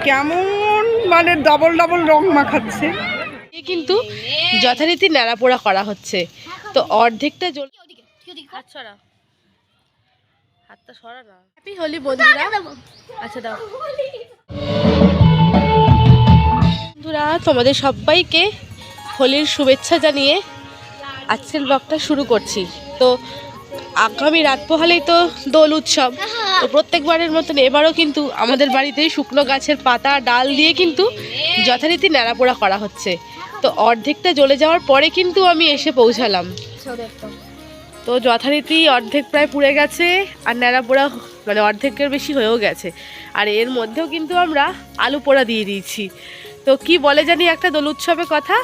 কেমন মানে double double রং মাখাচ্ছে। কিন্তু যথারীতি ন্যাড়াপোড়া করা হচ্ছে। তো অর্ধেকটা হাতটা সরা না। হ্যাপি হোলি বন্ধুরা। আচ্ছা দাও বন্ধুরা, তোমাদের সবাইকে হোলির শুভেচ্ছা জানিয়ে আজকের ব্লগটা শুরু করছি। তো আগামী রাত পোহালেই তো দোল উৎসব। তো প্রত্যেকবারের মতন এবারও কিন্তু আমাদের বাড়িতে শুকনো গাছের পাতা ডাল দিয়ে কিন্তু যথারীতি ন্যাড়াপোড়া করা হচ্ছে। তো অর্ধেকটা জ্বলে যাওয়ার পরে কিন্তু আমি এসে পৌঁছালাম। তো যথারীতি অর্ধেক প্রায় পুড়ে গেছে, আর ন্যাড়াপোড়া মানে অর্ধেকের বেশি হয়েও গেছে। আর এর মধ্যেও কিন্তু আমরা আলু পোড়া দিয়ে দিয়েছি। তো কি বলে জানি একটা দোল উৎসবের কথা,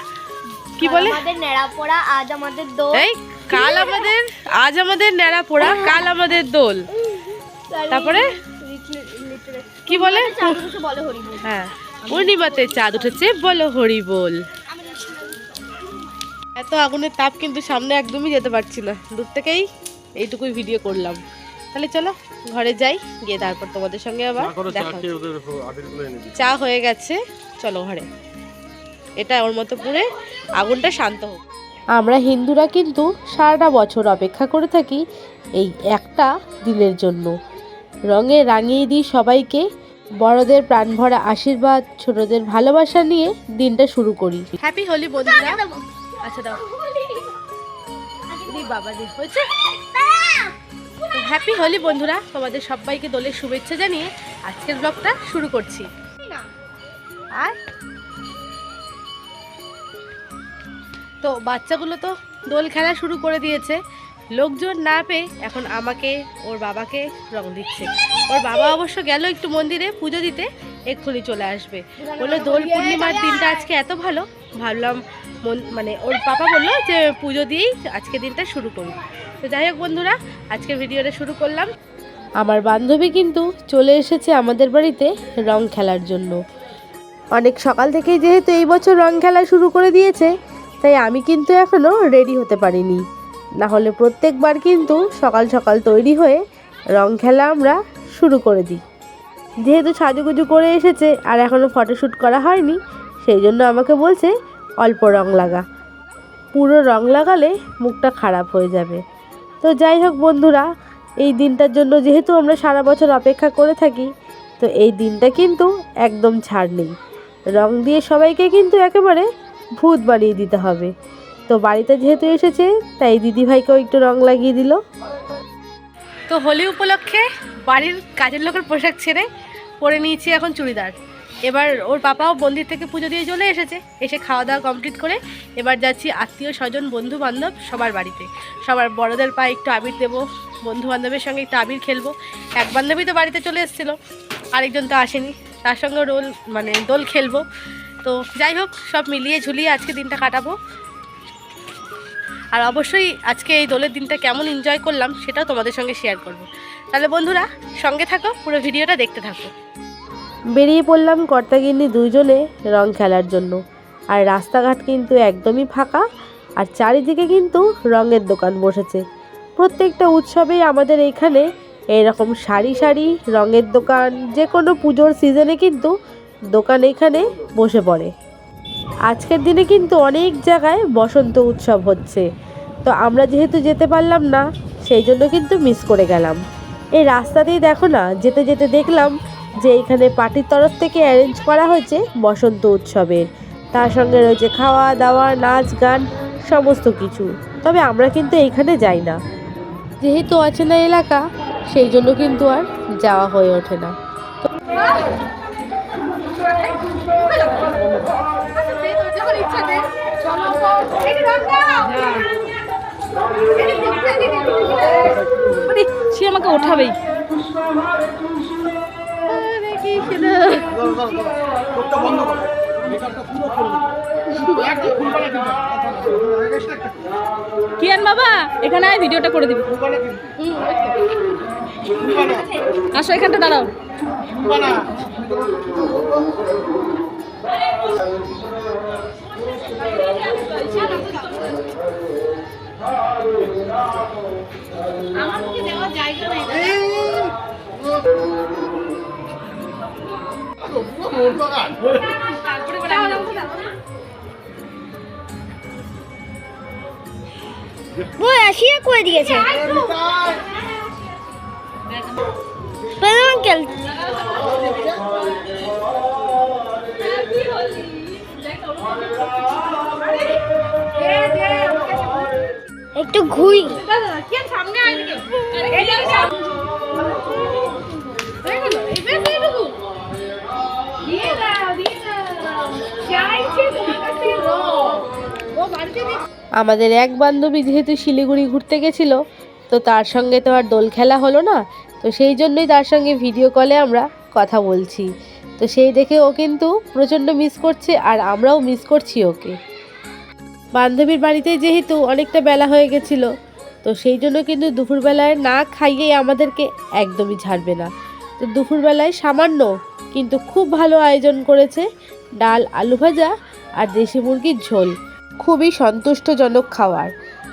কি বলে আমাদের ন্যাড়াপোড়া আজ আমাদের দোল, এই কাল আমাদের, আজ আমাদের ন্যাড়াপোড়া কাল আমাদের দোল। তারপরে কি বলে, হ্যাঁ পূর্ণিমাতে চাঁদ উঠেছে বলো হরি বল। এত আগুনের তাপ কিন্তু সামনে একদমই যেতে পারছি না, দূর থেকেই এইটুকুই ভিডিও করলাম। তাহলে চলো ঘরে যাই, গিয়ে তারপর তোমাদের সঙ্গে আবার দেখা হবে। চা হয়ে গেছে, চলো ঘরে। এটা ওর মতো পুরে আগুনটা শান্ত হোক। আমরা হিন্দুরা কিন্তু সারাটা বছর অপেক্ষা করে থাকি এই একটা দিনের জন্য। রঙে রাঙিয়ে দিই সবাইকে, বড়দের প্রাণ ভরা আশীর্বাদ, ছোটদের ভালোবাসা নিয়ে দিনটা শুরু করি। হ্যাপি হোলি বন্ধুরা। আচ্ছা দাও বাবা দি হয়েছে। হ্যাপি হোলি বন্ধুরা, তোমাদের সবাইকে দোলের শুভেচ্ছা জানিয়ে আজকের ব্লগটা শুরু করছি। আর তো বাচ্চাগুলো তো দোল খেলা শুরু করে দিয়েছে। লোকজন না পেয়ে এখন আমাকে ওর বাবাকে রং দিচ্ছে। ওর বাবা অবশ্য গেল একটু মন্দিরে পুজো দিতে, এক্ষুনি চলে আসবে। বললো দোল পূর্ণিমার দিনটা আজকে এত ভালো, ভাবলাম মানে ওর পাপা বললো যে পুজো দিয়েই আজকে দিনটা শুরু করি। তো যাই হোক বন্ধুরা, আজকে ভিডিওটা শুরু করলাম। আমার বান্ধবী কিন্তু চলে এসেছে আমাদের বাড়িতে রং খেলার জন্য। অনেক সকাল থেকেই যেহেতু এই বছর রং খেলা শুরু করে দিয়েছে, তাই আমি কিন্তু এখনও রেডি হতে পারিনি। না হলে প্রত্যেকবার কিন্তু সকাল সকাল তৈরি হয়ে রং খেলা আমরা শুরু করে দিই। যেহেতু সাজুগুজু করে এসেছে আর এখনও ফটোশ্যুট করা হয়নি, সেই জন্য আমাকে বলছে অল্প রং লাগা, পুরো রং লাগালে মুখটা খারাপ হয়ে যাবে। তো যাই হোক বন্ধুরা, এই দিনটার জন্য যেহেতু আমরা সারা বছর অপেক্ষা করে থাকি, তো এই দিনটা কিন্তু একদম ছাড় নেই। রং দিয়ে সবাইকে কিন্তু একেবারে ভূত বানিয়ে দিতে হবে। তো বাড়িতে যেহেতু এসেছে, তাই দিদিভাইকেও একটু রং লাগিয়ে দিল। তো হোলি উপলক্ষে বাড়ির কাজের লোকের পোশাক ছেড়ে পরে নিয়েছি এখন চুড়িদার। এবার ওর পাপাও মন্দির থেকে পুজো দিয়ে চলে এসেছে, এসে খাওয়া দাওয়া কমপ্লিট করে এবার যাচ্ছি আত্মীয় স্বজন বন্ধু বান্ধব সবার বাড়িতে। সবার বড়দের পায়ে একটু আবির দেবো, বন্ধু বান্ধবের সঙ্গে একটু আবির খেলবো। এক বান্ধবী তো বাড়িতে চলে এসেছিলো, আরেকজন তো আসেনি, তার সঙ্গে দোল খেলবো। তো যাই হোক, সব মিলিয়ে ঝুলিয়ে আজকে দিনটা কাটাবো। আর অবশ্যই আজকে এই দোলের দিনটা কেমন এনজয় করলাম সেটাও তোমাদের সঙ্গে শেয়ার করব। তাহলে বন্ধুরা সঙ্গে থাকো, পুরো ভিডিওটা দেখতে থাকো। বেরিয়ে পড়লাম কর্তাগিন্নি দুইজনে রং খেলার জন্য। আর রাস্তাঘাট কিন্তু একদমই ফাঁকা, আর চারিদিকে কিন্তু রঙের দোকান বসেছে। প্রত্যেকটা উৎসবেই আমাদের এইখানে এইরকম সারি সারি রঙের দোকান, যে কোনো পুজোর সিজনে কিন্তু দোকান এখানে বসে পড়ে। আজকের দিনে কিন্তু অনেক জায়গায় বসন্ত উৎসব হচ্ছে, তো আমরা যেহেতু যেতে পারলাম না, সেই জন্য কিন্তু মিস করে গেলাম। এই রাস্তাতেই দেখো না, যেতে যেতে দেখলাম যে এখানে পার্টির তরফ থেকে অ্যারেঞ্জ করা হয়েছে বসন্ত উৎসবের। তার সঙ্গে রয়েছে খাওয়া দাওয়া, নাচ গান, সমস্ত কিছু। তবে আমরা কিন্তু এইখানে যাই না, যেহেতু অচেনা এলাকা, সেই জন্য কিন্তু আর যাওয়া হয়ে ওঠে না। সে আমাকে ওঠাবেই। কিয়ান বাবা এখানে ভিডিওটা করে দিবি। আসো এখানটা দাঁড়াও। ও আসিয়া করে দিয়েছে আঙ্কেল একটু ঘুই আমাদের এক বান্ধবী যেহেতু শিলিগুড়ি ঘুরতে গেছিলো, তো তার সঙ্গে তো আর দোল খেলা হলো না, তো সেই জন্যই তার সঙ্গে ভিডিও কলে আমরা কথা বলছি। তো সেই দেখে ও কিন্তু প্রচণ্ড মিস করছে, আর আমরাও মিস করছি ওকে। বান্ধবীর বাড়িতে যেহেতু অনেকটা বেলা হয়ে গেছিলো, তো সেই জন্য কিন্তু দুপুরবেলায় না খাইয়ে আমাদেরকে একদমই ছাড়বে না। তো দুপুরবেলায় সামান্য কিন্তু খুব ভালো আয়োজন করেছে, ডাল, আলু ভাজা আর দেশি মুরগির ঝোল। খুবই সন্তুষ্টজনক খাবার।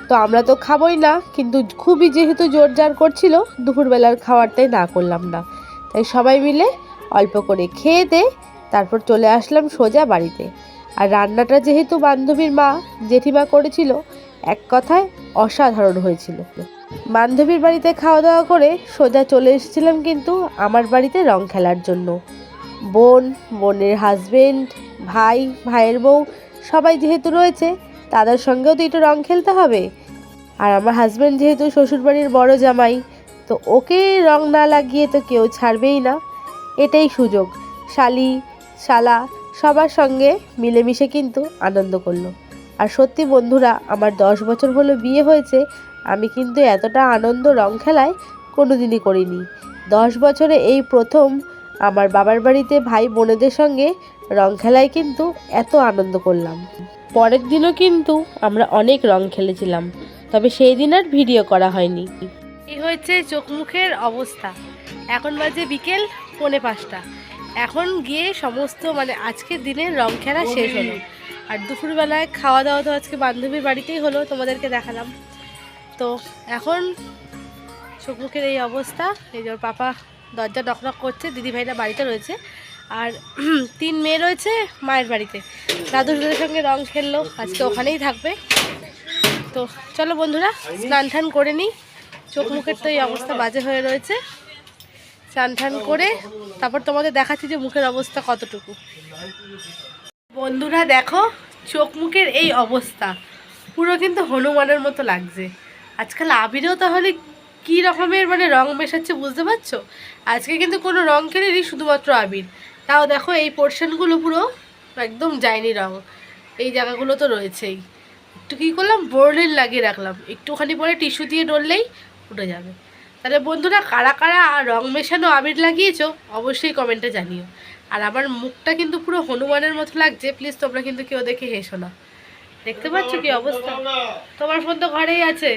তো আমরা তো খাবোই না, কিন্তু খুবই যেহেতু জোরজার করছিল, দুপুরবেলার খাবারটাই না করলাম না। তাই সবাই মিলে অল্প করে খেয়ে দিয়ে তারপর চলে আসলাম সোজা বাড়িতে। আর রান্নাটা যেহেতু বান্ধবীর মা জেঠিমা করেছিল, এক কথায় অসাধারণ হয়েছিল। বান্ধবীর বাড়িতে খাওয়া দাওয়া করে সোজা চলে এসেছিলাম কিন্তু আমার বাড়িতে রং খেলার জন্য। বোন, বোনের হাজবেন্ড, ভাই, ভাইয়ের বউ সবাই যেহেতু রয়েছে, তাদের সঙ্গেও তো একটু রং খেলতে হবে। আর আমার হাজবেন্ড যেহেতু শ্বশুরবাড়ির বড় জামাই, তো ওকে রং না লাগিয়ে তো কেউ ছাড়বেই না। এটাই সুযোগ, শালি শালা সবার সঙ্গে মিলেমিশে কিন্তু আনন্দ করলো। আর সত্যি বন্ধুরা, আমার 10 বছর হলো বিয়ে হয়েছে, আমি কিন্তু এতটা আনন্দ রং খেলায় কোনোদিনই করিনি। 10 বছরে এই প্রথম আমার বাবার বাড়িতে ভাই বোনেদের সঙ্গে রং খেলায় কিন্তু এত আনন্দ করলাম। পরের দিনও কিন্তু আমরা অনেক রং খেলেছিলাম, তবে সেই দিন আর ভিডিও করা হয়নি। এই হয়েছে চোখ মুখের অবস্থা। এখন বাজে বিকেল 4:45। এখন গিয়ে সমস্ত আজকের দিনের রং খেলা শেষ হলো। আর দুপুরবেলায় খাওয়া দাওয়া তো আজকে বান্ধবীর বাড়িতেই হলো, তোমাদেরকে দেখালাম। তো এখন চোখ মুখের এই অবস্থা। এই যে ওর পাপা দরজা নক করছে, দিদিভাইরা বাড়িতে রয়েছে, আর 3 মেয়ে রয়েছে মায়ের বাড়িতে। দাদুদের সঙ্গে রং খেললো, আজকে ওখানেই থাকবে। তো চলো বন্ধুরা, স্নান টান করে নিই। চোখ মুখের তো এই অবস্থা বাজে হয়ে রয়েছে। স্নান টান করে তারপর তোমাদের দেখাচ্ছি যে মুখের অবস্থা কতটুকু। বন্ধুরা দেখো, চোখ মুখের এই অবস্থা, পুরো কিন্তু হনুমানের মতো লাগছে। আজকাল আবিরেও তাহলে কী রকমের রং মেশাচ্ছে বুঝতে পারছো। আজকে কিন্তু কোনো রং খেলেনি, শুধুমাত্র আবির। তাও দেখো এই পোর্শনগুলো পুরো একদম যায়নি রং, এই জায়গাগুলো তো রয়েছেই। একটু কী করলাম, বোরলিন লাগিয়ে রাখলাম, একটুখানি পরে টিস্যু দিয়ে ডললেই উঠে যাবে। তাহলে বন্ধুরা, কারা কারা রং মেশানো আবির লাগিয়েছো অবশ্যই কমেন্টে জানিও। আর আমার মুখটা কিন্তু পুরো হনুমানের মতো লাগছে, প্লিজ তোমরা কিন্তু কেউ দেখে হেসো না। দেখতে পাচ্ছ কি অবস্থা? তোমার ফোন তো ঘরেই আছে।